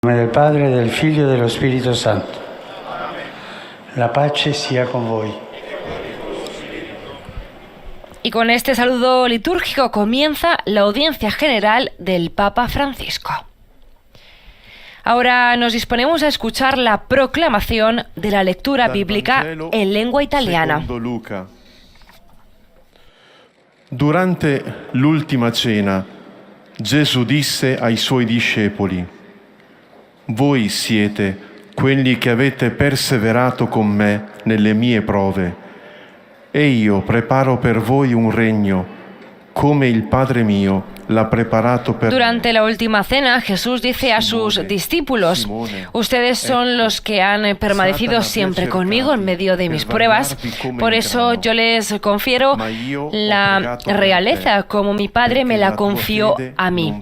Nome del Padre, del Figlio e dello Spirito Santo. La pace sia con voi. Y con este saludo litúrgico comienza la audiencia general del Papa Francisco. Ahora nos disponemos a escuchar la proclamación de la lectura bíblica en lengua italiana. Secondo Luca. Durante l'ultima cena, Gesù disse ai suoi discepoli: Voi siete quelli che avete perseverato con me nelle mie prove, e io preparo per voi un regno, come il Padre mio l'ha preparato per me. Durante la última cena, Jesús dice a sus discípulos: ustedes son los que han permanecido siempre conmigo en medio de mis pruebas. Por eso yo les confiero la realeza, como mi Padre me la confió a mí.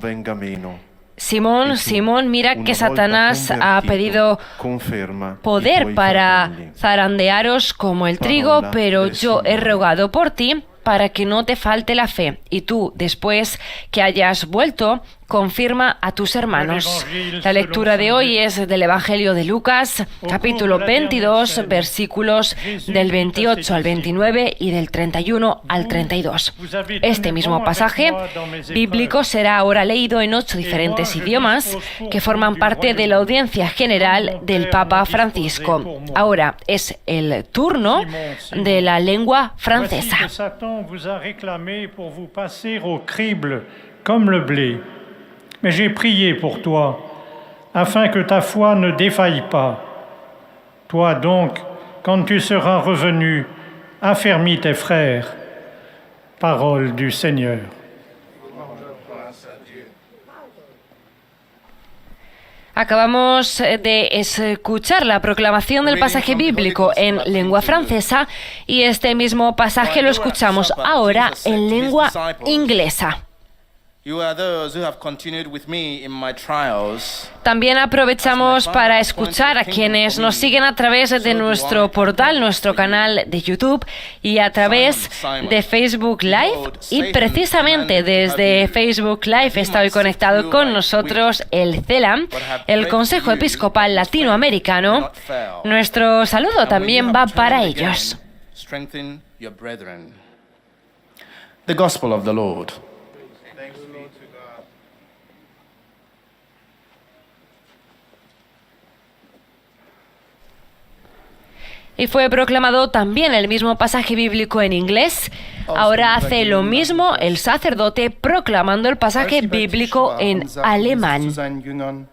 Simón, Simón, mira que Satanás ha pedido poder para zarandearos como el trigo, pero yo he rogado por ti para que no te falte la fe. Y tú, después que hayas vuelto, confirma a tus hermanos. La lectura de hoy es del Evangelio de Lucas, capítulo 22, versículos del 28 al 29 y del 31 al 32. Este mismo pasaje bíblico será ahora leído en 8 diferentes idiomas que forman parte de la audiencia general del Papa Francisco. Ahora es el turno de la lengua francesa. Mais j'ai prié pour toi, afin que ta foi ne défaille pas. Toi donc, quand tu seras revenu, affermis tes frères. Parole du Seigneur. Acabamos de escuchar la proclamación del pasaje bíblico en lengua francesa y este mismo pasaje lo escuchamos ahora en lengua inglesa. También aprovechamos para escuchar a quienes nos siguen a través de nuestro portal, nuestro canal de YouTube y a través de Facebook Live. Y precisamente desde Facebook Live está hoy conectado con nosotros el CELAM, el Consejo Episcopal Latinoamericano. Nuestro saludo también va para ellos. The Gospel of the Lord. Y fue proclamado también el mismo pasaje bíblico en inglés. Ahora hace lo mismo el sacerdote proclamando el pasaje bíblico en alemán.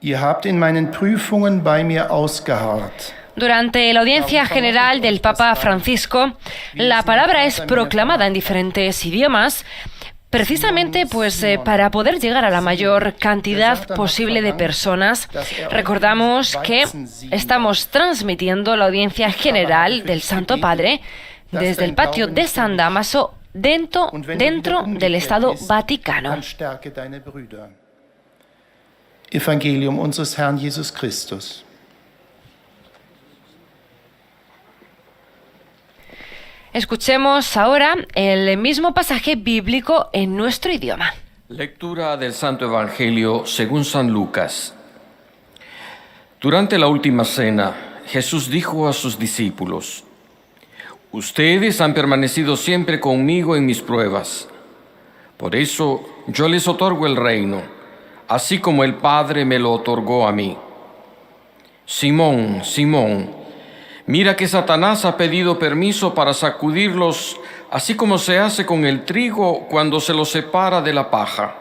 Ihr habt in meinen Prüfungen bei mir ausgeharrt. Durante la audiencia general del Papa Francisco, la palabra es proclamada en diferentes idiomas, precisamente para poder llegar a la mayor cantidad posible de personas. Recordamos que estamos transmitiendo la audiencia general del Santo Padre desde el patio de San Dámaso dentro del Estado Vaticano. Evangelium unseres Herrn Jesus Christus. Escuchemos ahora el mismo pasaje bíblico en nuestro idioma. Lectura del Santo Evangelio según San Lucas. Durante la última cena, Jesús dijo a sus discípulos: Ustedes han permanecido siempre conmigo en mis pruebas. Por eso yo les otorgo el reino, así como el Padre me lo otorgó a mí. Simón, Simón, mira que Satanás ha pedido permiso para sacudirlos, así como se hace con el trigo cuando se lo separa de la paja.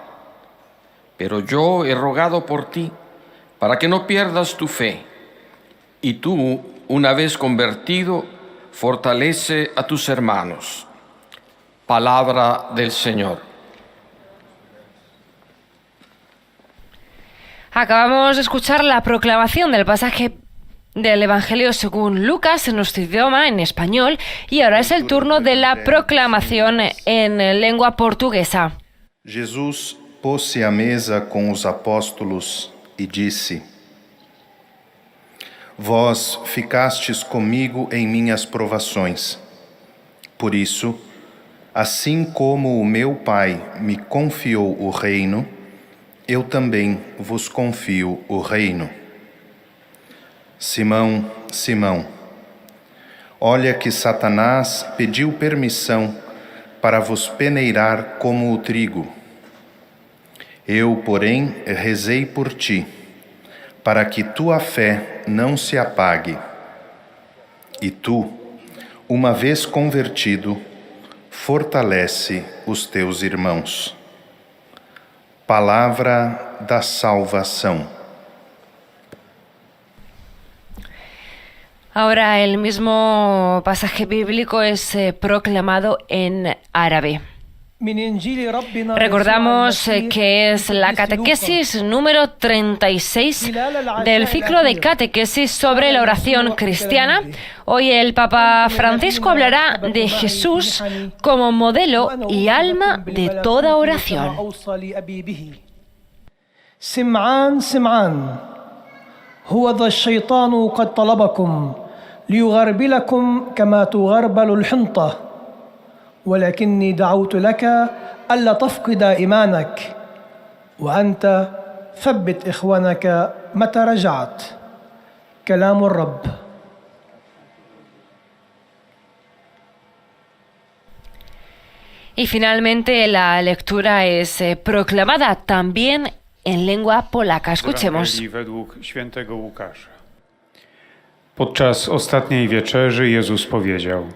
Pero yo he rogado por ti, para que no pierdas tu fe. Y tú, una vez convertido, fortalece a tus hermanos. Palabra del Señor. Acabamos de escuchar la proclamación del pasaje del Evangelio según Lucas en nuestro idioma, en español, y ahora es el turno de la proclamación en lengua portuguesa. Jesus pôs-se à mesa com os apóstolos e disse: Vós ficastes comigo em minhas provações. Por isso, assim como o meu Pai me confiou o reino, eu também vos confio o reino. Simão, Simão, olha que Satanás pediu permissão para vos peneirar como o trigo. Eu, porém, rezei por ti, para que tua fé não se apague. E tu, uma vez convertido, fortalece os teus irmãos. Palavra da salvação. Ahora el mismo pasaje bíblico es proclamado en árabe. Recordamos que es la catequesis número 36 del ciclo de catequesis sobre la oración cristiana. Hoy el Papa Francisco hablará de Jesús como modelo y alma de toda oración. سمعان سمعان هو ذا الشيطان قد طلبكم ليغربلكم كما تغربل الحنطة ولكني دعوت لك ألا تفقد إيمانك وأنت ثبت إخوانك متى رجعت. كلام الرب. Y finalmente la lectura es proclamada también en lengua polaca. Escuchemos. Podczas ostatniej wieczerzy Jezus powiedział: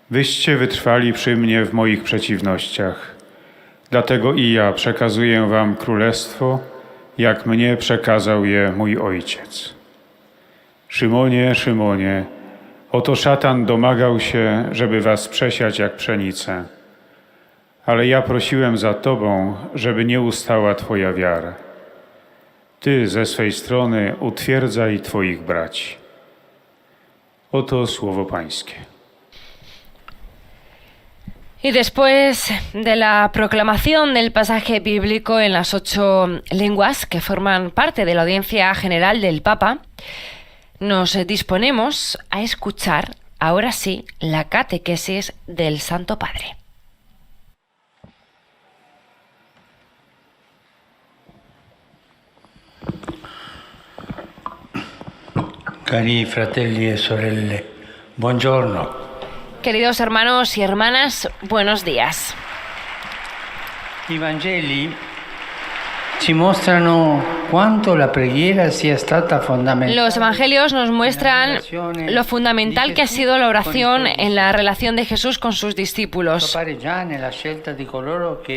Wyście wytrwali przy mnie w moich przeciwnościach, dlatego i ja przekazuję wam królestwo, jak mnie przekazał je mój Ojciec. Szymonie, Szymonie, oto szatan domagał się, żeby was przesiać jak pszenicę. Ale ja prosiłem za tobą, żeby nie ustała twoja wiara. Ty ze swej strony utwierdzaj twoich braci. Oto słowo Pańskie. Y después de la proclamación del pasaje bíblico en las 8 lenguas que forman parte de la audiencia general del Papa, nos disponemos a escuchar, ahora sí, la catequesis del Santo Padre. Cari fratelli e sorelle, buongiorno. Queridos hermanos y hermanas, buenos días. I Vangeli ci mostrano quanto la preghiera sia stata fondamentale. Los evangelios nos muestran lo fundamental que ha sido la oración en la relación de Jesús con sus discípulos.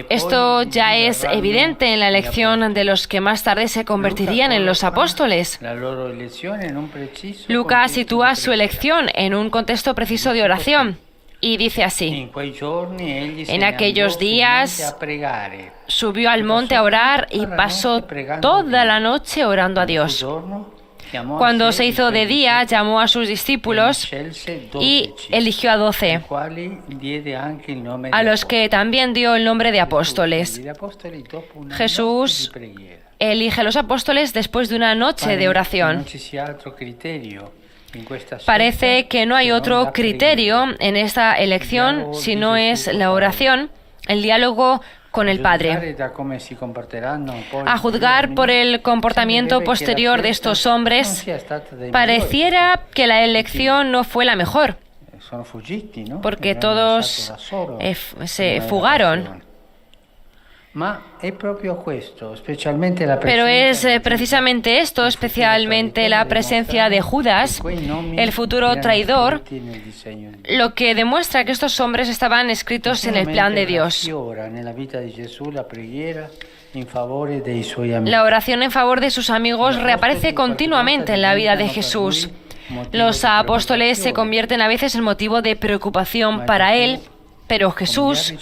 Esto ya es evidente en la elección de los que más tarde se convertirían en los apóstoles. Lucas sitúa su elección en un contexto preciso de oración. Y dice así: en aquellos días subió al monte a orar y pasó toda la noche orando a Dios. Cuando se hizo de día, llamó a sus discípulos y eligió a 12, a los que también dio el nombre de apóstoles. Jesús elige a los apóstoles después de una noche de oración. Parece que no hay otro criterio en esta elección si no es la oración, el diálogo con el Padre. A juzgar por el comportamiento posterior de estos hombres, pareciera que la elección no fue la mejor, porque todos se fugaron. Pero es precisamente esto, especialmente la presencia de Judas, el futuro traidor, lo que demuestra que estos hombres estaban escritos en el plan de Dios. La oración en favor de sus amigos reaparece continuamente en la vida de Jesús. Los apóstoles se convierten a veces en motivo de preocupación para él, pero Jesús,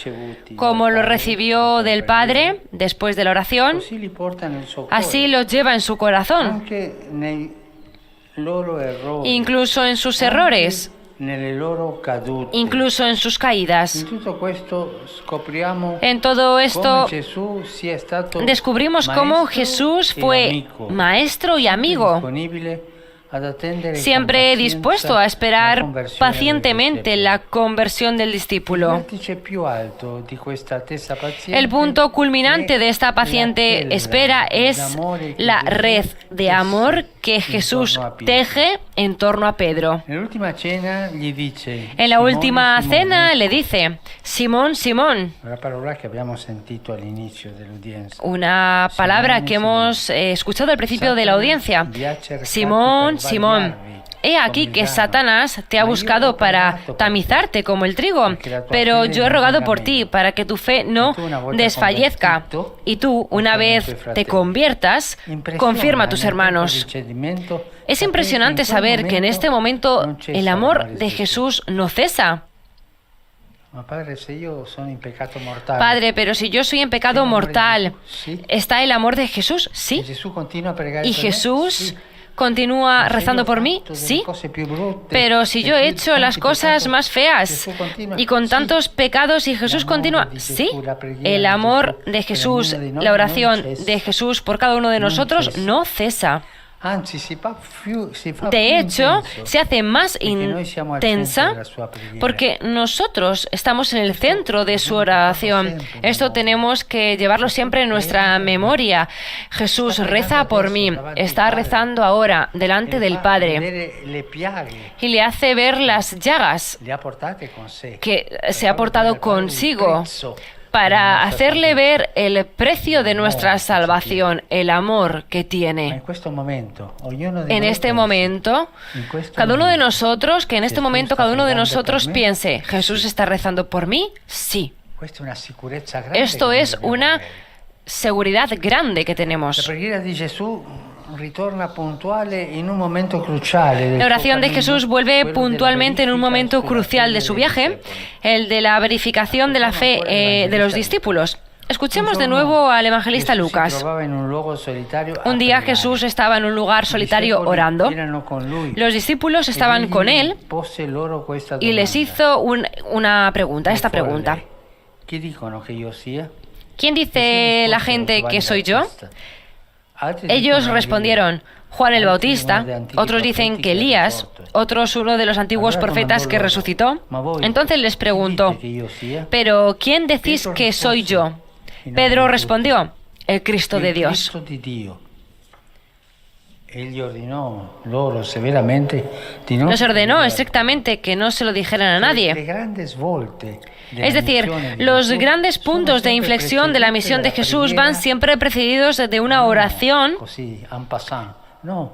como lo recibió del Padre después de la oración, así lo lleva en su corazón, incluso en sus errores, incluso en sus caídas. En todo esto descubrimos cómo Jesús fue maestro y amigo, siempre dispuesto a esperar pacientemente la conversión del discípulo. El punto culminante de esta paciente espera es la red de amor que Jesús teje en torno a Pedro. En la última cena le dice: Simón, Simón. Una palabra que hemos escuchado al principio de la audiencia. Simón, Simón. He aquí que Satanás te ha buscado para tamizarte como el trigo, pero yo he rogado por ti para que tu fe no desfallezca. Y tú, una vez te conviertas, confirma a tus hermanos. Es impresionante saber que en este momento el amor de Jesús no cesa. Padre, pero si yo soy en pecado mortal, ¿está el amor de Jesús? Sí. ¿Y Jesús continúa rezando por mí? Sí. Pero si yo he hecho las cosas más feas y con tantos pecados y Jesús continúa, sí. El amor de Jesús, la oración de Jesús por cada uno de nosotros no cesa. De hecho, se hace más intensa porque nosotros estamos en el centro de su oración. Esto tenemos que llevarlo siempre en nuestra memoria. Jesús reza por mí, está rezando ahora delante del Padre y le hace ver las llagas que se ha portado consigo, para hacerle ver el precio de nuestra salvación, el amor que tiene. En este momento, cada uno de nosotros, que en este momento cada uno de nosotros piense: ¿Jesús está rezando por mí? Sí. Esto es una seguridad grande que tenemos. La oración de Jesús vuelve puntualmente en un momento crucial de su viaje, el de la verificación de la fe de los discípulos. Escuchemos de nuevo al evangelista Lucas. Un día Jesús estaba en un lugar solitario orando. Los discípulos estaban con él y les hizo esta pregunta. ¿Quién dice la gente que soy yo? Ellos respondieron: Juan el Bautista, otros dicen que Elías, otros uno de los antiguos profetas que resucitó. Entonces les preguntó: ¿pero quién decís que soy yo? Pedro respondió: el Cristo de Dios. Nos ordenó estrictamente que no se lo dijeran a nadie. Es decir, los grandes puntos de inflexión de la misión de Jesús van siempre precedidos de una oración,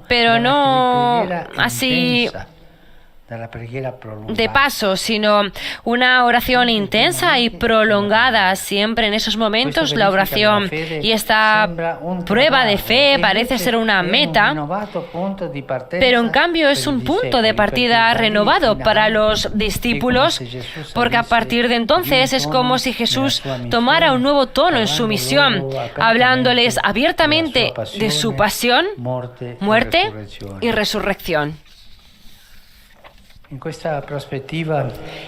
pero no así de paso, sino una oración intensa y prolongada. Siempre en esos momentos la oración y esta prueba de fe parece ser una meta, pero en cambio es un punto de partida renovado para los discípulos, porque a partir de entonces es como si Jesús tomara un nuevo tono en su misión, hablándoles abiertamente de su pasión, muerte y resurrección.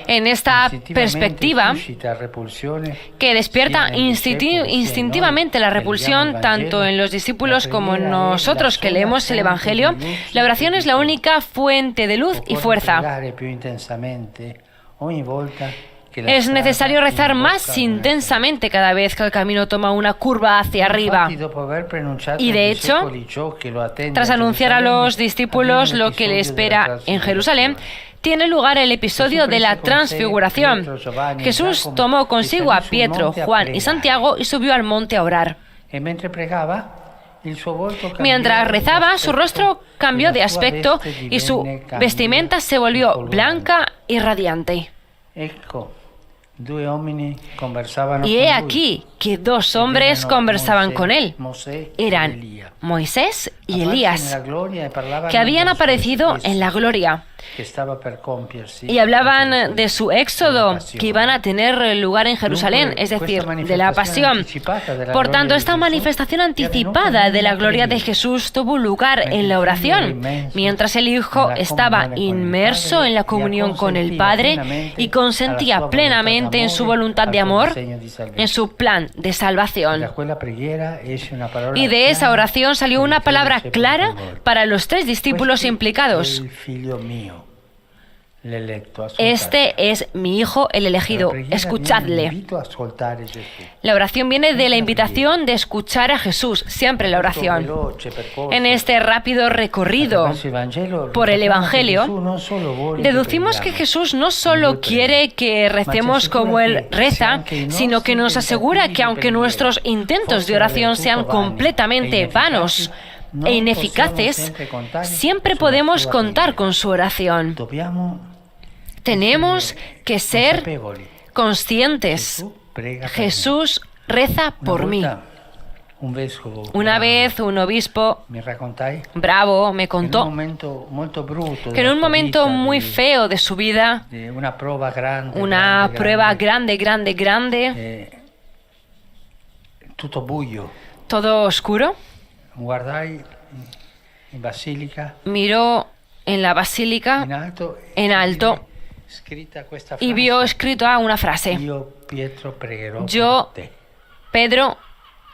En esta perspectiva que despierta instintivamente la repulsión tanto en los discípulos como en nosotros que leemos el Evangelio, la oración es la única fuente de luz y fuerza. Es necesario rezar más intensamente cada vez que el camino toma una curva hacia arriba. Y de hecho, tras anunciar a los discípulos lo que le espera en Jerusalén, tiene lugar el episodio de la transfiguración. Jesús tomó consigo a Pietro, Juan y Santiago y subió al monte a orar. Mientras rezaba, su rostro cambió de aspecto y su vestimenta se volvió blanca y radiante. Y he aquí que dos hombres conversaban con él. Eran Moisés y Elías, que habían aparecido en la gloria. Y hablaban de su éxodo que iban a tener lugar en Jerusalén, es decir, de la pasión. Por tanto, esta manifestación anticipada de la gloria de Jesús tuvo lugar en la oración, mientras el Hijo estaba inmerso en la comunión con el Padre y consentía plenamente en su voluntad de amor, en su plan de salvación. Y de esa oración no salió una palabra clara para los 3 discípulos implicados. Este es mi hijo, el elegido. Escuchadle. La oración viene de la invitación de escuchar a Jesús, siempre la oración. En este rápido recorrido por el Evangelio, deducimos que Jesús no solo quiere que recemos como Él reza, sino que nos asegura que aunque nuestros intentos de oración sean completamente vanos e ineficaces, siempre podemos contar con su oración. Tenemos que ser conscientes. Jesús reza por mí. Una vez un obispo bravo me contó que en un momento muy feo de su vida, una prueba grande, todo oscuro, miró en la basílica en alto y vio escrito una frase: yo, Pedro,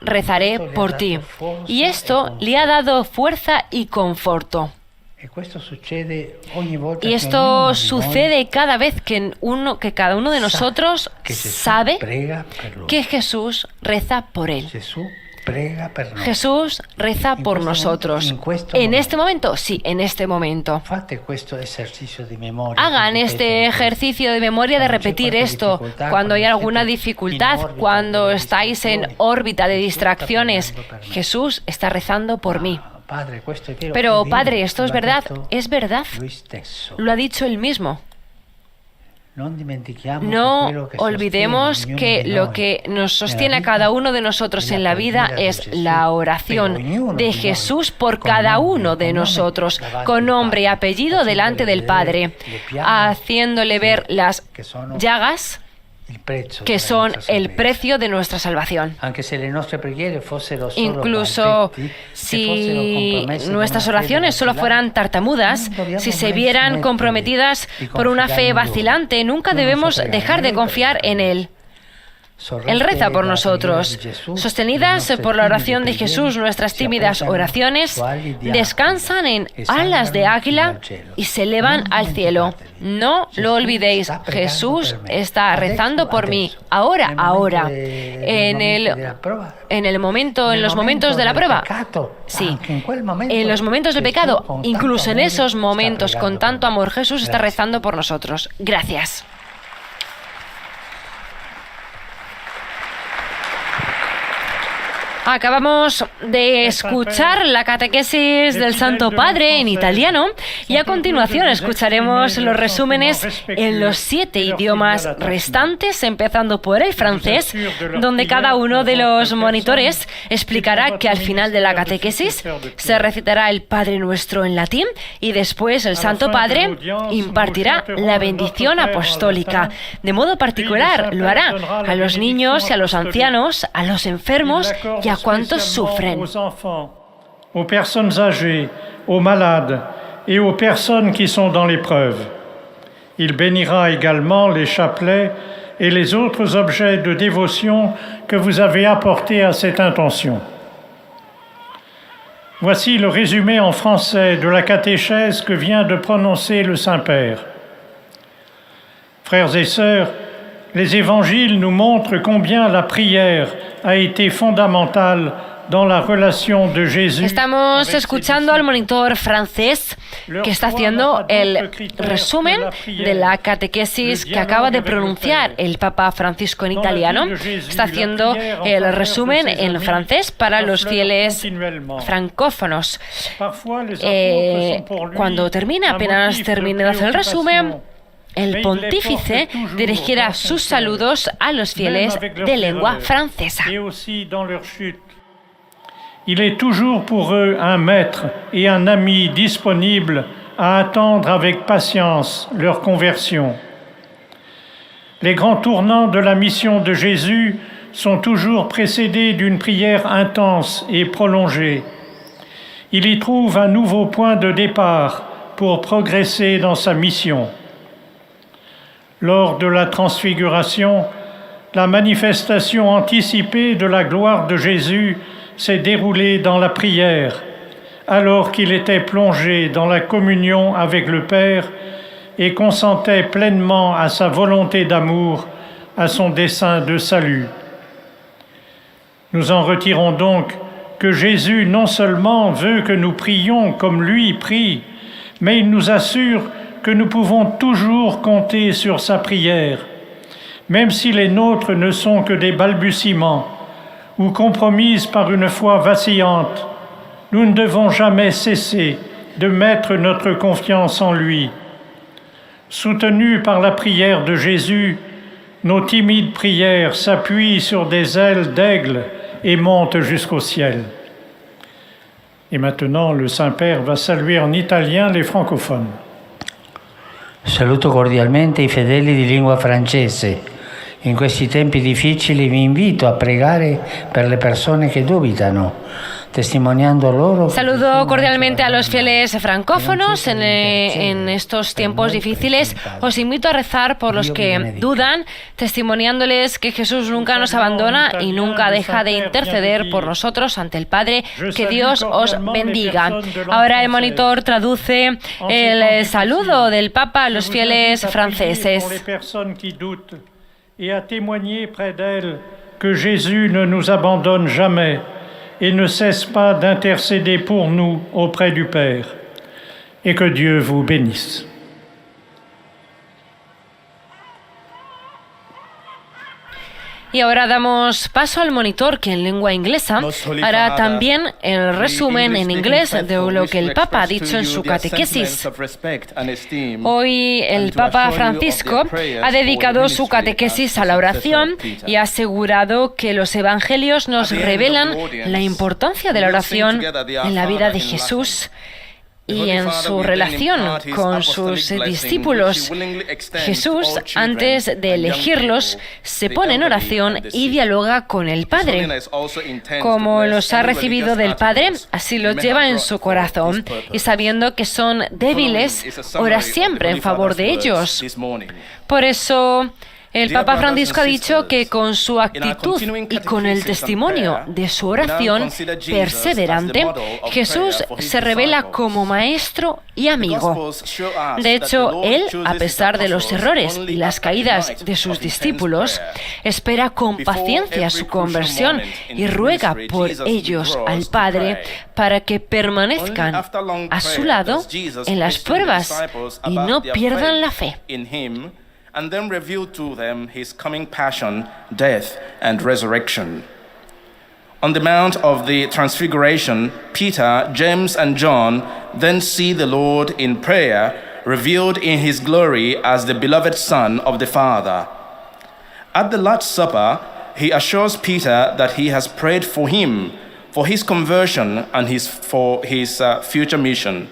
rezaré por ti. Y esto le ha dado fuerza y conforto. Y esto sucede cada vez que cada uno de nosotros sabe que Jesús reza por él. Jesús reza por nosotros. ¿En este momento? Sí, en este momento. Hagan este ejercicio de memoria de repetir esto cuando hay alguna dificultad, cuando estáis en órbita de distracciones. Jesús está rezando por mí. Pero, Padre, ¿esto es verdad? Es verdad. Lo ha dicho Él mismo. No olvidemos que lo que nos sostiene a cada uno de nosotros en la vida es la oración de Jesús por cada uno de nosotros, con nombre y apellido delante del Padre, haciéndole ver las llagas que son el precio de nuestra salvación. Incluso si nuestras oraciones solo fueran tartamudas, si se vieran comprometidas por una fe vacilante, nunca debemos dejar de confiar en Él. Él reza por nosotros. Sostenidas por la oración de Jesús, nuestras tímidas oraciones descansan en alas de águila y se elevan al cielo. No lo olvidéis, Jesús está rezando por mí. Ahora, en los momentos de la prueba. Sí, en los momentos del pecado, incluso en esos momentos, con tanto amor, Jesús está rezando por nosotros. Gracias. Acabamos de escuchar la catequesis del Santo Padre en italiano y a continuación escucharemos los resúmenes en los 7 idiomas restantes, empezando por el francés, donde cada uno de los monitores explicará que al final de la catequesis se recitará el Padre Nuestro en latín y después el Santo Padre impartirá la bendición apostólica. De modo particular lo hará a los niños y a los ancianos, a los enfermos y a cuántos sufren. Aux personnes âgées, aux malades et aux personnes qui sont dans l'épreuve. Il bénira également les chapelets et les autres objets de dévotion que vous avez apportés à cette intention. Voici le résumé en français de la catéchèse que vient de prononcer le Saint-Père. Frères et sœurs, les évangiles nous montrent combien la prière a été fondamentale dans la relation de Jésus. Estamos escuchando al monitor francés que está haciendo el resumen de la catequesis que acaba de pronunciar el Papa Francisco en italiano. Está haciendo el resumen en francés para los fieles francófonos. Cuando apenas termine de hacer el resumen, el pontífice dirigirá sus saludos a los fieles de lengua francesa. Il est toujours pour eux un maître et un ami disponible à attendre avec patience leur conversion. Les grands tournants de la mission de Jésus sont toujours précédés d'une prière intense et prolongée. Il y trouve un nouveau point de départ pour progresser dans sa mission. Lors de la transfiguration, la manifestation anticipée de la gloire de Jésus s'est déroulé dans la prière, alors qu'il était plongé dans la communion avec le Père et consentait pleinement à sa volonté d'amour, à son dessein de salut. Nous en retirons donc que Jésus non seulement veut que nous prions comme lui prie, mais il nous assure que nous pouvons toujours compter sur sa prière, même si les nôtres ne sont que des balbutiements ou compromises par une foi vacillante. Nous ne devons jamais cesser de mettre notre confiance en lui. Soutenus par la prière de Jésus, nos timides prières s'appuient sur des ailes d'aigle et montent jusqu'au ciel. Et maintenant, le Saint-Père va saluer en italien les francophones. Saluto cordialmente i fedeli di lingua francese. In questi tempi difficili vi invito a pregare per le persone che dubitano, testimoniando loro. Saludo cordialmente a los fieles francófonos en estos tiempos difíciles. Os invito a rezar por los que dudan, testimoniándoles que Jesús nunca nos abandona y nunca deja de interceder por nosotros ante el Padre. Que Dios os bendiga. Ahora el monitor traduce el saludo del Papa a los fieles franceses. Et à témoigner près d'elle que Jésus ne nous abandonne jamais et ne cesse pas d'intercéder pour nous auprès du Père. Et que Dieu vous bénisse. Y ahora damos paso al monitor que en lengua inglesa hará también el resumen en inglés de lo que el Papa ha dicho en su catequesis. Hoy el Papa Francisco ha dedicado su catequesis a la oración y ha asegurado que los evangelios nos revelan la importancia de la oración en la vida de Jesús y en su relación con sus discípulos. Jesús, antes de elegirlos, se pone en oración y dialoga con el Padre. Como los ha recibido del Padre, así los lleva en su corazón, y sabiendo que son débiles, ora siempre en favor de ellos. Por eso, el Papa Francisco ha dicho que con su actitud y con el testimonio de su oración perseverante, Jesús se revela como maestro y amigo. De hecho, Él, a pesar de los errores y las caídas de sus discípulos, espera con paciencia su conversión y ruega por ellos al Padre para que permanezcan a su lado en las pruebas y no pierdan la fe. And then reveal to them his coming passion, death, and resurrection. On the Mount of the Transfiguration, Peter, James, and John then see the Lord in prayer, revealed in his glory as the beloved Son of the Father. At the Last Supper, he assures Peter that he has prayed for him, for his conversion, and for his future mission.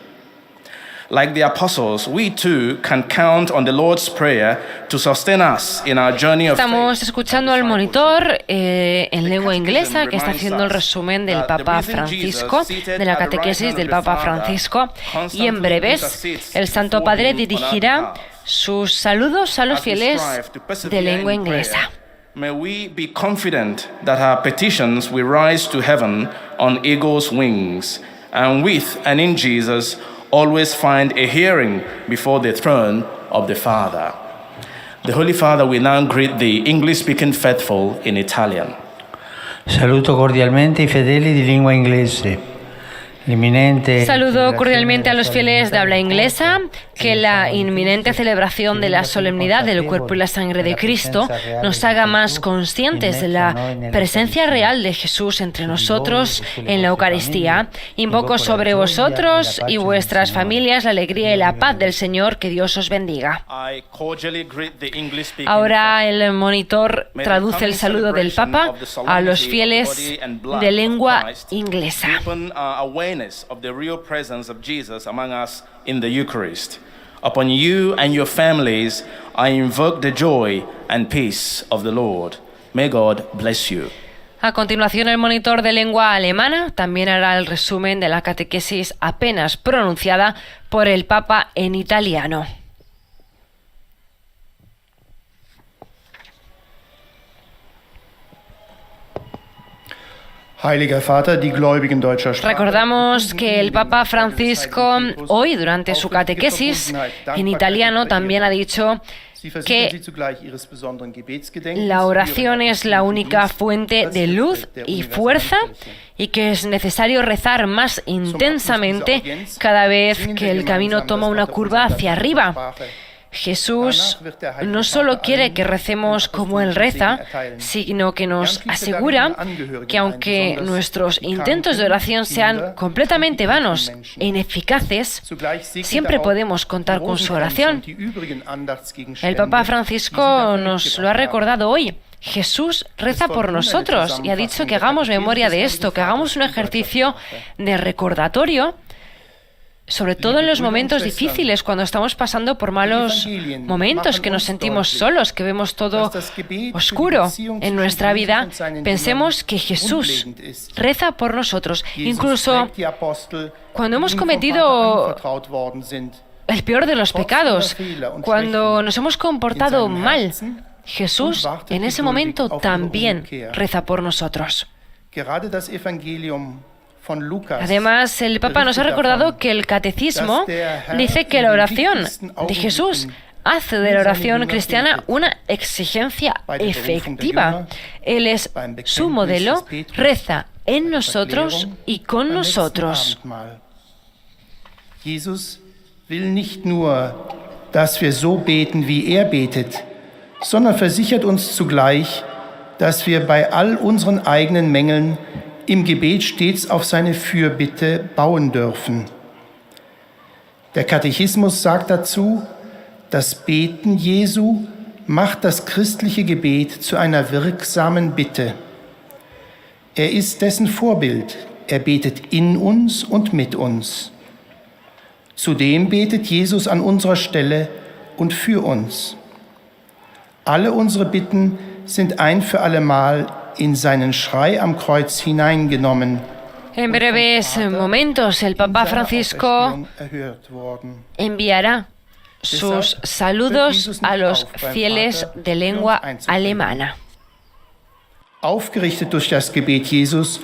Like the apostles, we too can count on the Lord's Prayer to sustain us in our journey of faith. Estamos escuchando al monitor en lengua inglesa que está haciendo el resumen del Papa Francisco, de la catequesis del Papa Francisco, y en breves el Santo Padre dirigirá sus saludos a los fieles de lengua inglesa. May we be confident that our petitions will rise to heaven on eagle's wings, and with and in Jesus always find a hearing before the throne of the Father. The Holy Father will now greet the English-speaking faithful in Italian. Saluto cordialmente i fedeli di lingua inglese. Saludo cordialmente a los fieles de habla inglesa, que la inminente celebración de la solemnidad del cuerpo y la sangre de Cristo nos haga más conscientes de la presencia real de Jesús entre nosotros en la Eucaristía. Invoco sobre vosotros y vuestras familias la alegría y la paz del Señor. Que Dios os bendiga. Ahora el monitor traduce el saludo del Papa a los fieles de lengua inglesa. Of the real presence of Jesus among us in the Eucharist. Upon you and your families, I invoke the joy and peace of the Lord. May God bless you. A continuación, el monitor de lengua alemana también hará el resumen de la catequesis apenas pronunciada por el Papa en italiano. Heiliger Vater, die Gläubigen deutscher Sprache. Recordamos que el Papa Francisco hoy, durante su catequesis en italiano, también ha dicho que la oración es la única fuente de luz y fuerza y que es necesario rezar más intensamente cada vez que el camino toma una curva hacia arriba. Jesús no solo quiere que recemos como Él reza, sino que nos asegura que aunque nuestros intentos de oración sean completamente vanos e ineficaces, siempre podemos contar con su oración. El Papa Francisco nos lo ha recordado hoy. Jesús reza por nosotros y ha dicho que hagamos memoria de esto, que hagamos un ejercicio de recordatorio, sobre todo en los momentos difíciles, cuando estamos pasando por malos momentos, que nos sentimos solos, que vemos todo oscuro en nuestra vida. Pensemos que Jesús reza por nosotros, incluso cuando hemos cometido el peor de los pecados, cuando nos hemos comportado mal. Jesús en ese momento también reza por nosotros. Además, el Papa nos ha recordado que el catecismo dice que la oración de Jesús hace de la oración cristiana una exigencia efectiva. Él es su modelo, reza en nosotros y con nosotros. Jesus will nicht nur, dass wir so beten, wie er betet, sondern versichert uns zugleich, dass wir bei all unseren eigenen Mängeln im Gebet stets auf seine Fürbitte bauen dürfen. Der Katechismus sagt dazu, das Beten Jesu macht das christliche Gebet zu einer wirksamen Bitte. Er ist dessen Vorbild, er betet in uns und mit uns. Zudem betet Jesus an unserer Stelle und für uns. Alle unsere Bitten sind ein für allemal in seinen Schrei am Kreuz hineingenommen. En breves momentos, el Papa Francisco enviará sus saludos a los fieles de lengua alemana. Aufgerichtet durch das Gebet Jesus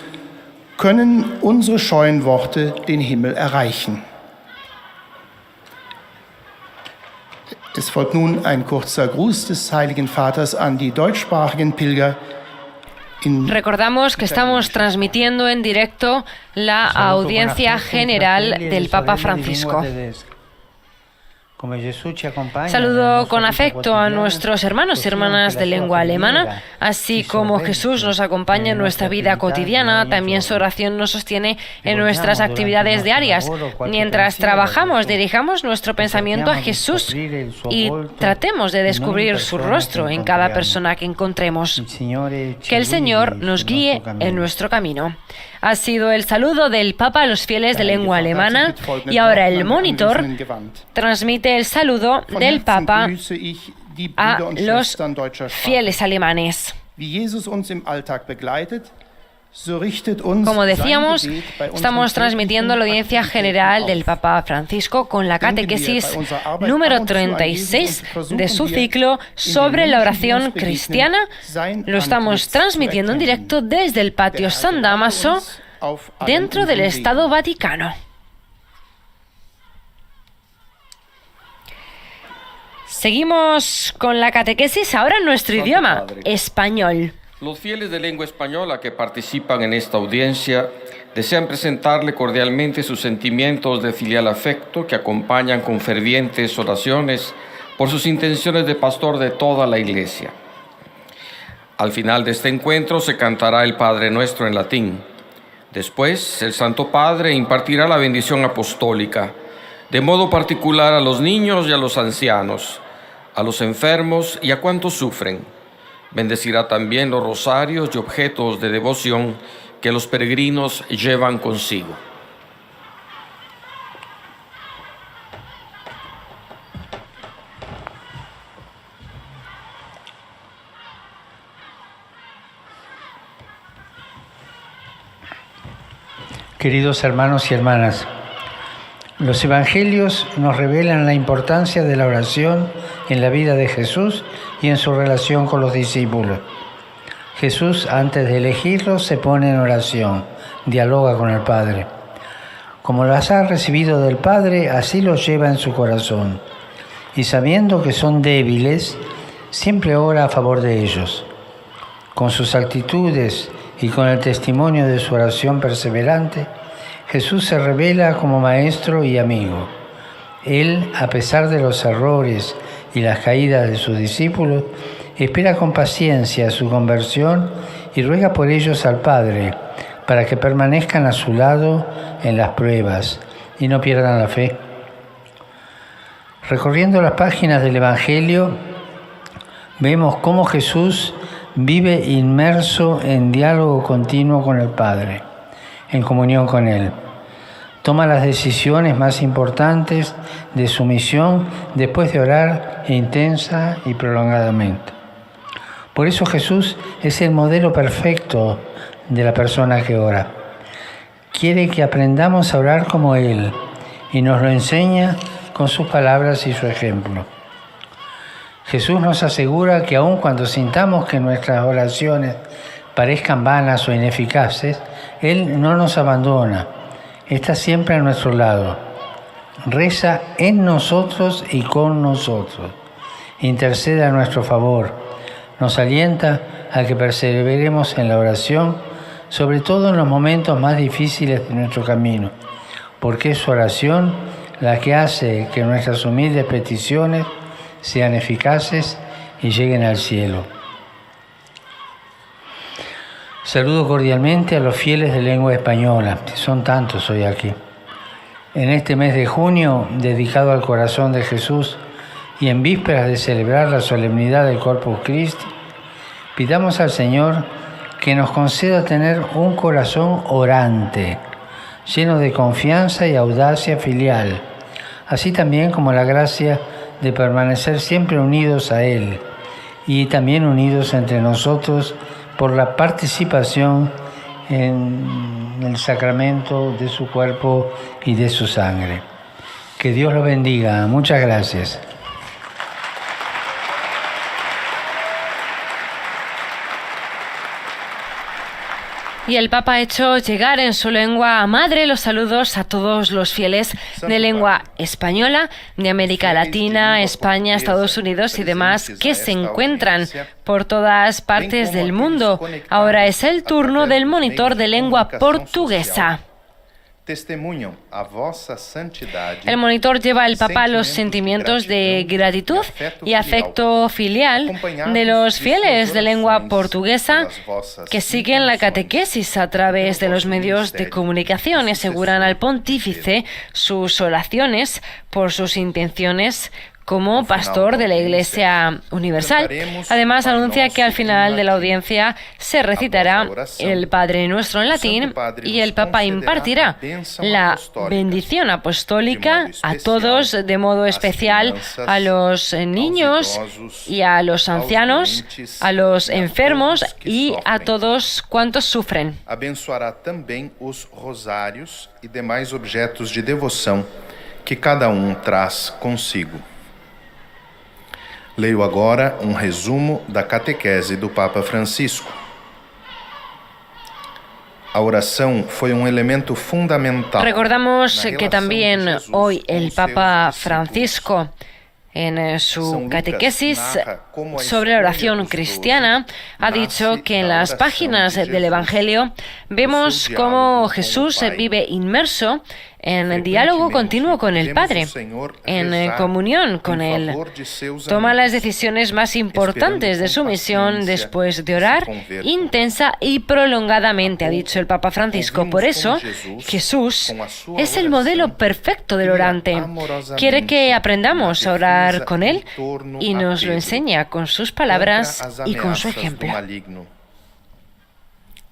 können unsere scheuen Worte den Himmel erreichen. Es folgt nun ein kurzer Gruß des Heiligen Vaters an die deutschsprachigen Pilger. Recordamos que estamos transmitiendo en directo la audiencia general del Papa Francisco. Saludo con afecto a nuestros hermanos y hermanas de lengua alemana, así como Jesús nos acompaña en nuestra vida cotidiana, también su oración nos sostiene en nuestras actividades diarias. Mientras trabajamos, dirijamos nuestro pensamiento a Jesús y tratemos de descubrir su rostro en cada persona que encontremos. Que el Señor nos guíe en nuestro camino. Ha sido el saludo del Papa a los fieles de lengua alemana y ahora el monitor transmite el saludo del Papa a los fieles alemanes. Como decíamos, estamos transmitiendo la audiencia general del Papa Francisco con la catequesis número 36 de su ciclo sobre la oración cristiana. Lo estamos transmitiendo en directo desde el patio San Dámaso, dentro del Estado Vaticano. Seguimos con la catequesis ahora en nuestro idioma, español. Los fieles de lengua española que participan en esta audiencia desean presentarle cordialmente sus sentimientos de filial afecto que acompañan con fervientes oraciones por sus intenciones de pastor de toda la Iglesia. Al final de este encuentro se cantará el Padre Nuestro en latín. Después, el Santo Padre impartirá la bendición apostólica, de modo particular a los niños y a los ancianos, a los enfermos y a cuantos sufren. Bendecirá también los rosarios y objetos de devoción que los peregrinos llevan consigo. Queridos hermanos y hermanas, los evangelios nos revelan la importancia de la oración en la vida de Jesús y en su relación con los discípulos. Jesús, antes de elegirlos, se pone en oración, dialoga con el Padre. Como las ha recibido del Padre, así los lleva en su corazón. Y sabiendo que son débiles, siempre ora a favor de ellos. Con sus actitudes y con el testimonio de su oración perseverante, Jesús se revela como maestro y amigo. Él, a pesar de los errores y las caídas de sus discípulos, espera con paciencia su conversión y ruega por ellos al Padre, para que permanezcan a su lado en las pruebas y no pierdan la fe. Recorriendo las páginas del Evangelio, vemos cómo Jesús vive inmerso en diálogo continuo con el Padre, en comunión con Él. Toma las decisiones más importantes de su misión después de orar intensa y prolongadamente. Por eso Jesús es el modelo perfecto de la persona que ora. Quiere que aprendamos a orar como Él y nos lo enseña con sus palabras y su ejemplo. Jesús nos asegura que aun cuando sintamos que nuestras oraciones parezcan vanas o ineficaces, Él no nos abandona, está siempre a nuestro lado. Reza en nosotros y con nosotros, intercede a nuestro favor, nos alienta a que perseveremos en la oración, sobre todo en los momentos más difíciles de nuestro camino, porque es su oración la que hace que nuestras humildes peticiones sean eficaces y lleguen al cielo. Saludo cordialmente a los fieles de lengua española, que son tantos hoy aquí. En este mes de junio, dedicado al corazón de Jesús, y en vísperas de celebrar la solemnidad del Corpus Christi, pidamos al Señor que nos conceda tener un corazón orante, lleno de confianza y audacia filial, así también como la gracia de permanecer siempre unidos a Él y también unidos entre nosotros por la participación en el sacramento de su cuerpo y de su sangre. Que Dios lo bendiga. Muchas gracias. Y el Papa ha hecho llegar en su lengua madre los saludos a todos los fieles de lengua española, de América Latina, España, Estados Unidos y demás que se encuentran por todas partes del mundo. Ahora es el turno del monitor de lengua portuguesa. El monitor lleva al Papa los sentimientos de gratitud y afecto filial de los fieles de lengua portuguesa que siguen la catequesis a través de los medios de comunicación y aseguran al pontífice sus oraciones por sus intenciones como pastor de la Iglesia Universal. Además, anuncia que al final de la audiencia se recitará el Padre Nuestro en latín y el Papa impartirá la bendición apostólica a todos, de modo especial a los niños y a los ancianos, a los enfermos y a todos cuantos sufren. Abençoará também os rosários e demais objetos de devoção que cada traz consigo. Leio agora resumo da catequese do Papa Francisco. A oração foi elemento fundamental. Recordamos que también hoy el Papa Francisco, en su catequesis sobre la oración cristiana, ha dicho que en las páginas del Evangelio vemos cómo Jesús vive inmerso en diálogo continuo con el Padre, en comunión con Él. Toma las decisiones más importantes de su misión después de orar intensa y prolongadamente, ha dicho el Papa Francisco. Por eso, Jesús es el modelo perfecto del orante. Quiere que aprendamos a orar con Él y nos lo enseña con sus palabras y con su ejemplo.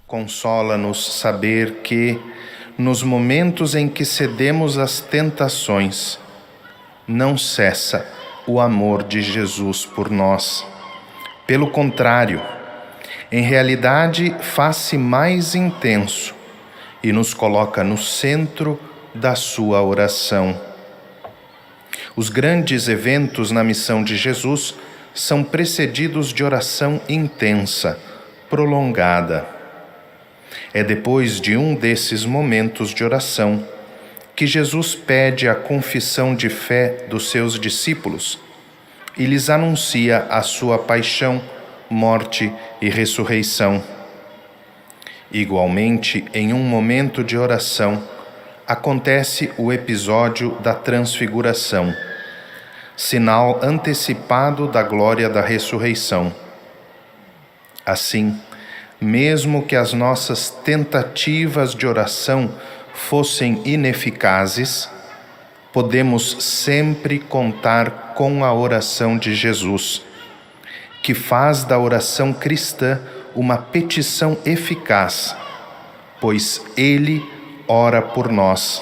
Consola-nos saber que nos momentos em que cedemos às tentações, não cessa o amor de Jesus por nós. Pelo contrário, em realidade faz-se mais intenso e nos coloca no centro da sua oração. Os grandes eventos na missão de Jesus são precedidos de oração intensa, prolongada. É depois de um desses momentos de oração que Jesus pede a confissão de fé dos seus discípulos e lhes anuncia a sua paixão, morte e ressurreição. Igualmente, em um momento de oração, acontece o episódio da transfiguração, sinal antecipado da glória da ressurreição. Assim, mesmo que as nossas tentativas de oração fossem ineficazes, podemos sempre contar com a oração de Jesus, que faz da oração cristã uma petição eficaz, pois Ele ora por nós,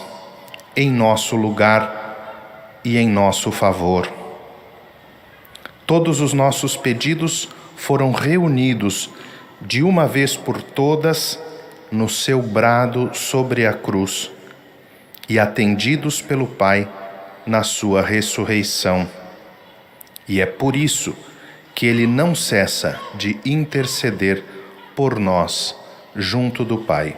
em nosso lugar e em nosso favor. Todos os nossos pedidos foram reunidos de uma vez por todas no seu brado sobre a cruz e atendidos pelo Pai na sua ressurreição. E é por isso que Ele não cessa de interceder por nós junto do Pai.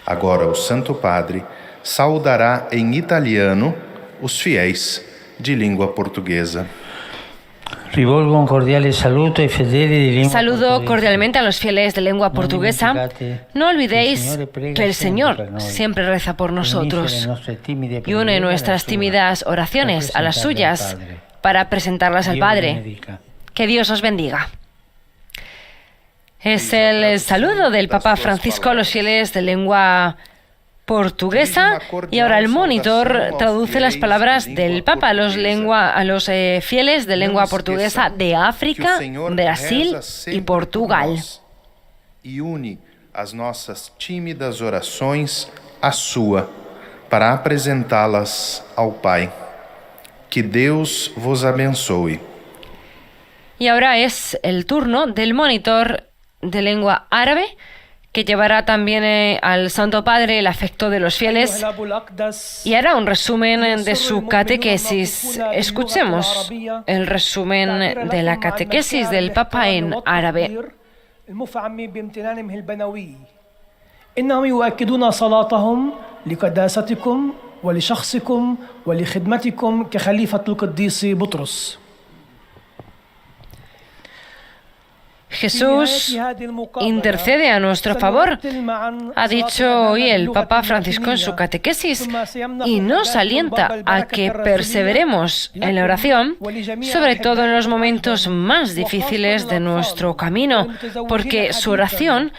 Agora o Santo Padre saudará em italiano os fiéis de língua portuguesa. Rivolgo un cordiale saluto ai fedeli di lingua Saludo portoghese. cordialmente a los fieles de lengua portuguesa. No olvidéis que el Señor siempre reza por nosotros y une nuestras tímidas oraciones a las suyas para presentarlas al Padre. Que Dios os bendiga. Es el saludo del Papa Francisco a los fieles de lengua portuguesa, y ahora el monitor traduce las palabras del Papa a los fieles de lengua portuguesa de África, Brasil y Portugal. E une as nossas tímidas orações à sua, para apresentá-las ao Pai. Que Deus vos abençoe. Y ahora es el turno del monitor de lengua árabe, que llevará también al Santo Padre el afecto de los fieles y hará un resumen de su catequesis. Escuchemos el resumen de la catequesis del Papa en árabe. إنهم يؤكدون صلاتهم لقداستكم ولشخصكم ولخدمتكم كخليفة القديس بطرس. Jesús intercede a nuestro favor, ha dicho hoy el Papa Francisco en su catequesis, y nos alienta a que perseveremos en la oración, sobre todo en los momentos más difíciles de nuestro camino, porque su oración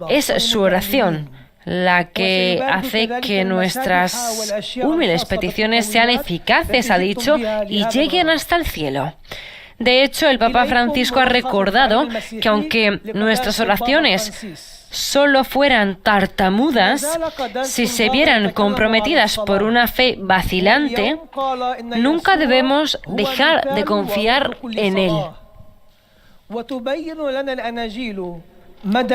es su oración la que hace que nuestras humildes peticiones sean eficaces, ha dicho, y lleguen hasta el cielo. De hecho, el Papa Francisco ha recordado que aunque nuestras oraciones solo fueran tartamudas, si se vieran comprometidas por una fe vacilante, nunca debemos dejar de confiar en Él.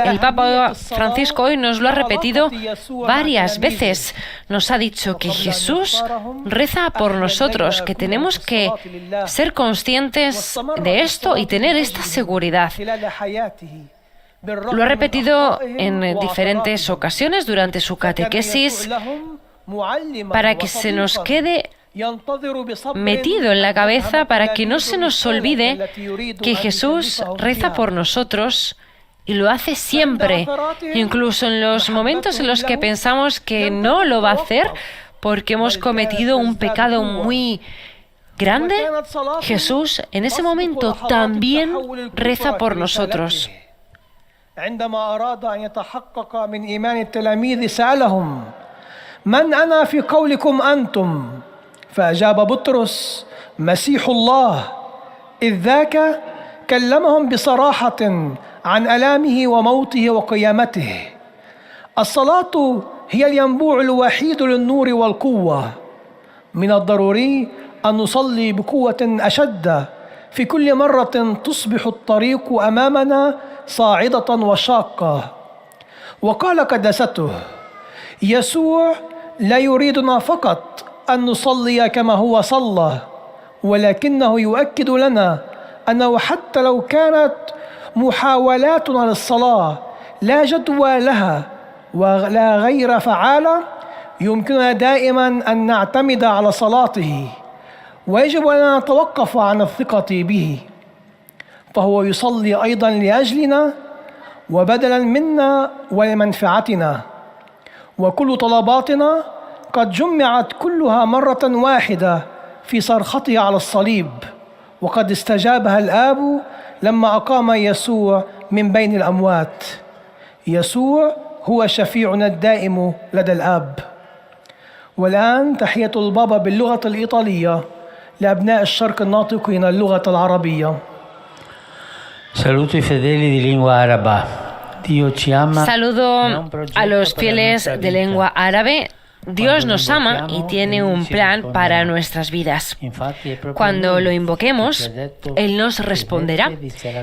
El Papa Francisco hoy nos lo ha repetido varias veces. Nos ha dicho que Jesús reza por nosotros, que tenemos que ser conscientes de esto y tener esta seguridad. Lo ha repetido en diferentes ocasiones durante su catequesis para que se nos quede metido en la cabeza, para que no se nos olvide que Jesús reza por nosotros. Y lo hace siempre, incluso en los momentos en los que pensamos que no lo va a hacer porque hemos cometido un pecado muy grande. Jesús en ese momento también reza por nosotros. عندما أراد أن يتحقق من إيمان التلاميذ سألهم: من أنا في قولكم أنتم؟ فأجاب بطرس: مسيح الله. إذ ذاك كلمهم بصراحة عن آلامه وموته وقيامته. الصلاة هي الينبوع الوحيد للنور والقوة. من الضروري أن نصلي بقوة أشد في كل مرة تصبح الطريق أمامنا صاعدة وشاقة. وقال قداسته: يسوع لا يريدنا فقط أن نصلي كما هو صلى، ولكنه يؤكد لنا أنه حتى لو كانت محاولاتنا للصلاة لا جدوى لها ولا غير فعالة يمكننا دائما أن نعتمد على صلاته، ويجب أن نتوقف عن الثقة به، فهو يصلي أيضا لأجلنا وبدلا منا ولمنفعتنا، وكل طلباتنا قد جمعت كلها مرة واحدة في صرخته على الصليب، وقد استجابها الآب لما أقام يسوع من بين الأموات. يسوع هو شفيعنا الدائم لدى الآب. والآن تحية البابا باللغة الإيطالية لأبناء الشرق الناطقين اللغة العربية. Saluto i fedeli di lingua araba. Dio ci ama. Saludo a los fieles de lengua árabe. Dios nos ama y tiene un plan para nuestras vidas. Cuando lo invoquemos, Él nos responderá.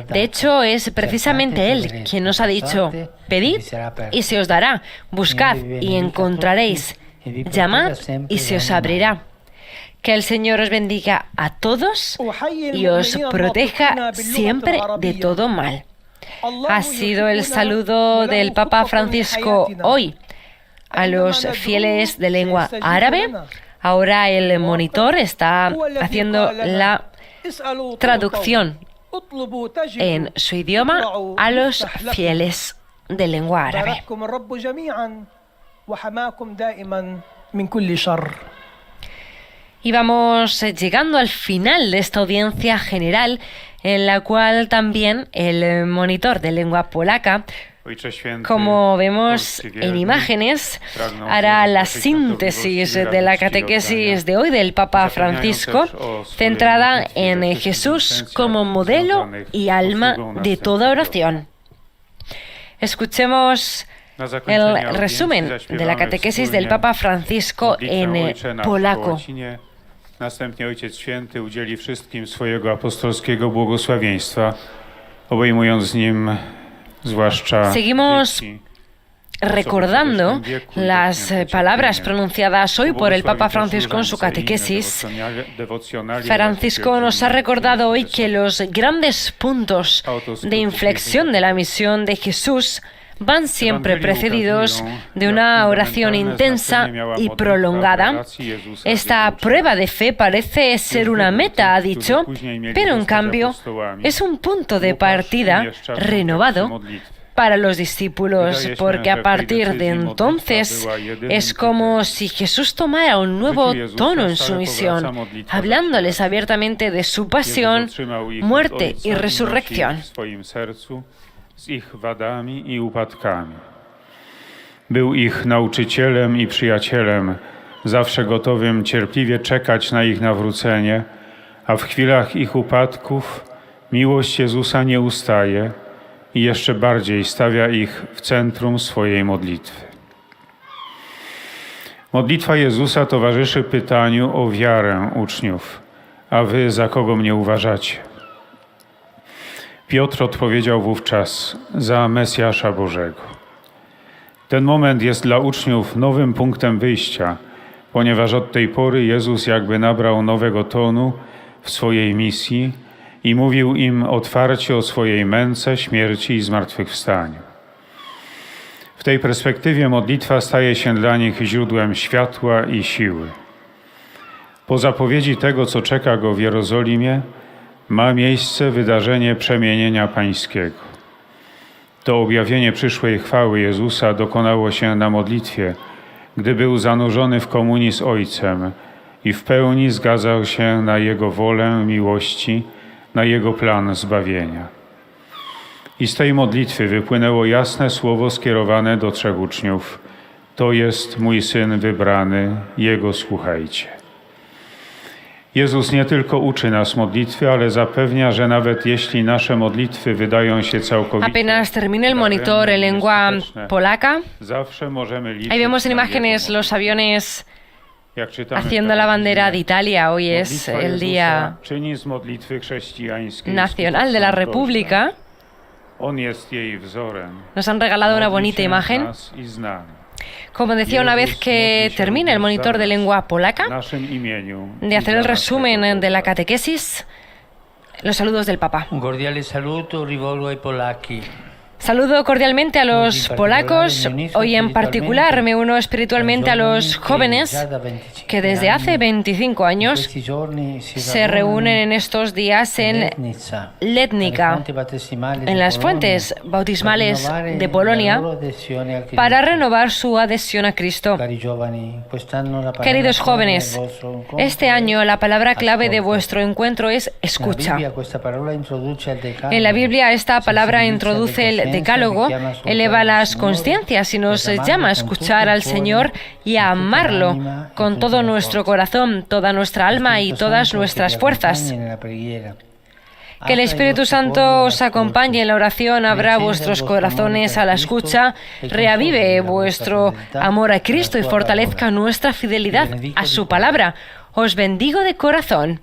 De hecho, es precisamente Él quien nos ha dicho: pedid y se os dará, buscad y encontraréis, llamad y se os abrirá. Que el Señor os bendiga a todos y os proteja siempre de todo mal. Ha sido el saludo del Papa Francisco hoy a los fieles de lengua árabe. Ahora el monitor está haciendo la traducción en su idioma a los fieles de lengua árabe. Y vamos llegando al final de esta audiencia general, en la cual también el monitor de lengua polaca, como vemos en imágenes, hará la síntesis de la catequesis de hoy del Papa Francisco, centrada en Jesús como modelo y alma de toda oración. Escuchemos el resumen de la catequesis del Papa Francisco en polaco. Następnie Ojciec Święty udzieli wszystkim swojego apostolskiego błogosławieństwa, obejmując nim zwłaszcza Seguimos recordando las palabras pronunciadas hoy por el Papa Francisco en su catequesis. Francisco nos ha recordado hoy que los grandes puntos de inflexión de la misión de Jesús van siempre precedidos de una oración intensa y prolongada. Esta prueba de fe parece ser una meta, ha dicho, pero en cambio es un punto de partida renovado para los discípulos, porque a partir de entonces es como si Jesús tomara un nuevo tono en su misión, hablándoles abiertamente de su pasión, muerte y resurrección. Z ich wadami i upadkami. Był ich nauczycielem i przyjacielem, zawsze gotowym cierpliwie czekać na ich nawrócenie, a w chwilach ich upadków miłość Jezusa nie ustaje i jeszcze bardziej stawia ich w centrum swojej modlitwy. Modlitwa Jezusa towarzyszy pytaniu o wiarę uczniów: a wy za kogo mnie uważacie? Piotr odpowiedział wówczas: za Mesjasza Bożego. Ten moment jest dla uczniów nowym punktem wyjścia, ponieważ od tej pory Jezus jakby nabrał nowego tonu w swojej misji i mówił im otwarcie o swojej męce, śmierci i zmartwychwstaniu. W tej perspektywie modlitwa staje się dla nich źródłem światła i siły. Po zapowiedzi tego, co czeka go w Jerozolimie, ma miejsce wydarzenie przemienienia pańskiego. To objawienie przyszłej chwały Jezusa dokonało się na modlitwie, gdy był zanurzony w komunii z Ojcem i w pełni zgadzał się na Jego wolę miłości, na Jego plan zbawienia. I z tej modlitwy wypłynęło jasne słowo skierowane do 3 uczniów: to jest mój Syn wybrany, Jego słuchajcie. Jezus nie tylko uczy nas modlitwy, ale zapewnia, że nawet jeśli nasze modlitwy wydają się całkowicie... Apenas termine el monitor en lengua polaca, zawsze możemy liczyć ahí vemos en na imágenes Jego los aviones Jak czytamy w haciendo la bandera de katechizie, Italia. Hoy es modlitwa el Jezusa Día czyni z modlitwy chrześcijańskiej Nacional de la skuteczną República. prośbę. On jest jej wzorem. Nos han regalado una Modli bonita się imagen. nas i z nami. Como decía una vez que termine el monitor de lengua W polaca, naszym imieniu de hacer el resumen de la catequesis, los saludos del Papa. Un cordiale saluto rivolgo ai polacchi. Saludo cordialmente a los polacos. Hoy en particular me uno espiritualmente a los jóvenes que desde hace 25 años se reúnen en estos días en Letnica, en las fuentes bautismales de Polonia, para renovar su adhesión a Cristo. Queridos jóvenes, este año la palabra clave de vuestro encuentro es escucha. En la Biblia esta palabra introduce el decálogo, eleva las conciencias y nos llama a escuchar al Señor y a amarlo con todo nuestro corazón, toda nuestra alma y todas nuestras fuerzas. Que el Espíritu Santo os acompañe en la oración, abra vuestros corazones a la escucha, reavive vuestro amor a Cristo y fortalezca nuestra fidelidad a su palabra. Os bendigo de corazón.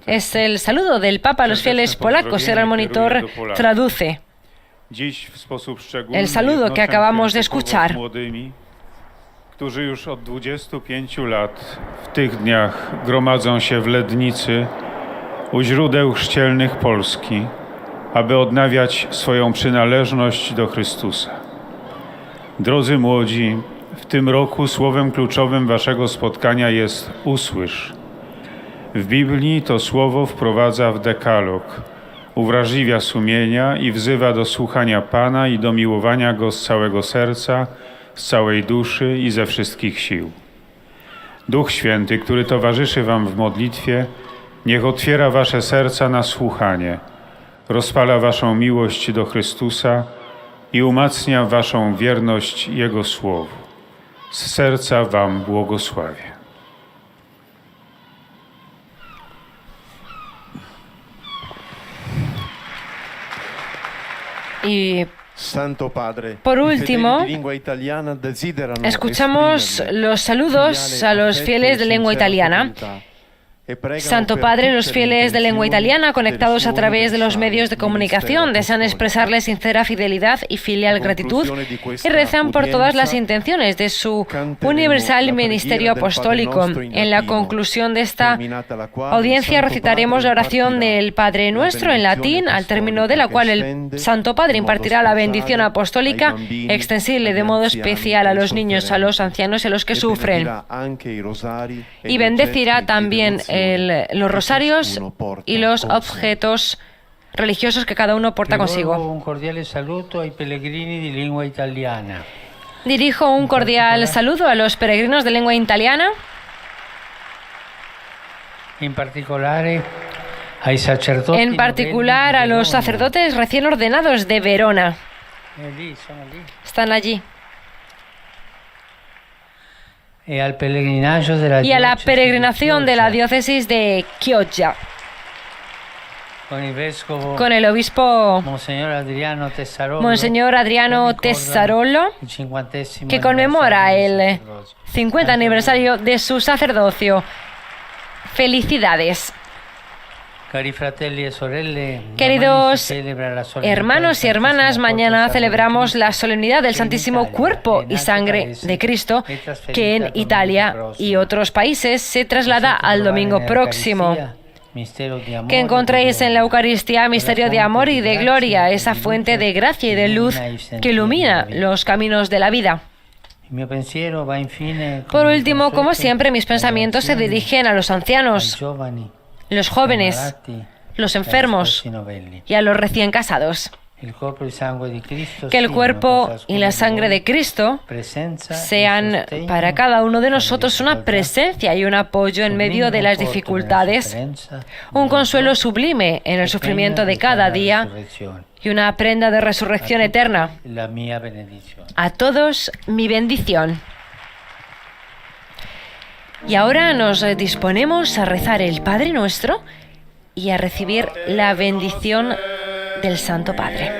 Es el saludo del Papa a los fieles polacos. El monitor traduce el saludo que acabamos de escuchar. Którzy już od 25 lat w tych dniach gromadzą się w Lednicy u źródeł chrzcielnych Polski, aby odnawiać swoją przynależność do Chrystusa. Drodzy młodzi, w tym roku słowem kluczowym waszego spotkania jest usłysz. W Biblii to słowo wprowadza w dekalog, uwrażliwia sumienia i wzywa do słuchania Pana i do miłowania Go z całego serca, z całej duszy i ze wszystkich sił. Duch Święty, który towarzyszy wam w modlitwie, niech otwiera wasze serca na słuchanie, rozpala waszą miłość do Chrystusa i umacnia waszą wierność Jego Słowu. Z serca wam błogosławię. Y por último, escuchamos los saludos a los fieles de lengua italiana. Santo Padre, los fieles de lengua italiana conectados a través de los medios de comunicación desean expresarle sincera fidelidad y filial gratitud y rezan por todas las intenciones de su universal ministerio apostólico. En la conclusión de esta audiencia recitaremos la oración del Padre Nuestro en latín, al término de la cual el Santo Padre impartirá la bendición apostólica extensible de modo especial a los niños, a los ancianos y a los que sufren. Y bendecirá también los rosarios y los objetos religiosos que cada uno porta consigo. Un cordiale saluto ai pellegrini di lingua italiana. Dirijo un cordial saludo a los peregrinos de lengua italiana. En particular a los sacerdotes recién ordenados de Verona. Están allí. Y a la peregrinación de la diócesis de Chioggia, con el obispo Monseñor Adriano Tessarolo, que conmemora el 50 aniversario de su sacerdocio. Felicidades. Queridos hermanos y hermanas, mañana celebramos la solemnidad del Santísimo Cuerpo y Sangre de Cristo, que en Italia y otros países se traslada al domingo próximo. Que encontréis en la Eucaristía misterio de amor y de gloria, esa fuente de gracia y de luz que ilumina los caminos de la vida. Por último, como siempre, mis pensamientos se dirigen a los ancianos, los jóvenes, los enfermos y a los recién casados. Que el cuerpo y la sangre de Cristo sean para cada uno de nosotros una presencia y un apoyo en medio de las dificultades, un consuelo sublime en el sufrimiento de cada día y una prenda de resurrección eterna. A todos mi bendición. Y ahora nos disponemos a rezar el Padre Nuestro y a recibir la bendición del Santo Padre.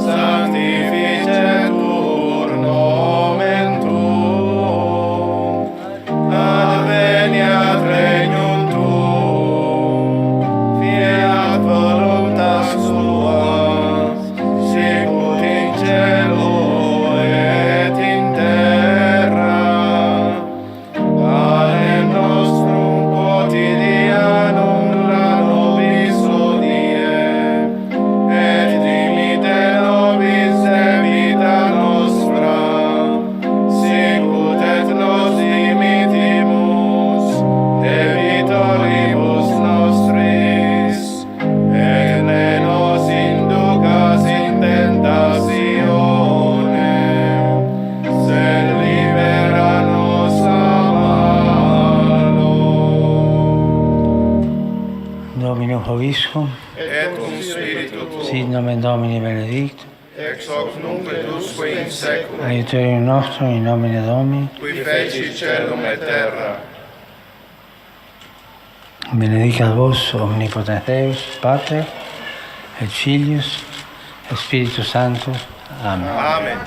Sanctificetur nomen tuum, adveniat regnum tuum, fiat voluntas tua, sicut in cielo et in terra. Panem nostrum quotidianum Dominus Vobiscum, et cum spiritu tuo, sit nomen Domini benedictum, ex hoc nunc et usque in seculum, aiuterium nostrum in nomine Domini, qui feci celum et terra. benedicat vos omnipotens Deus, Pater, et Filius, et Spiritus Sanctus. Amen. Amen.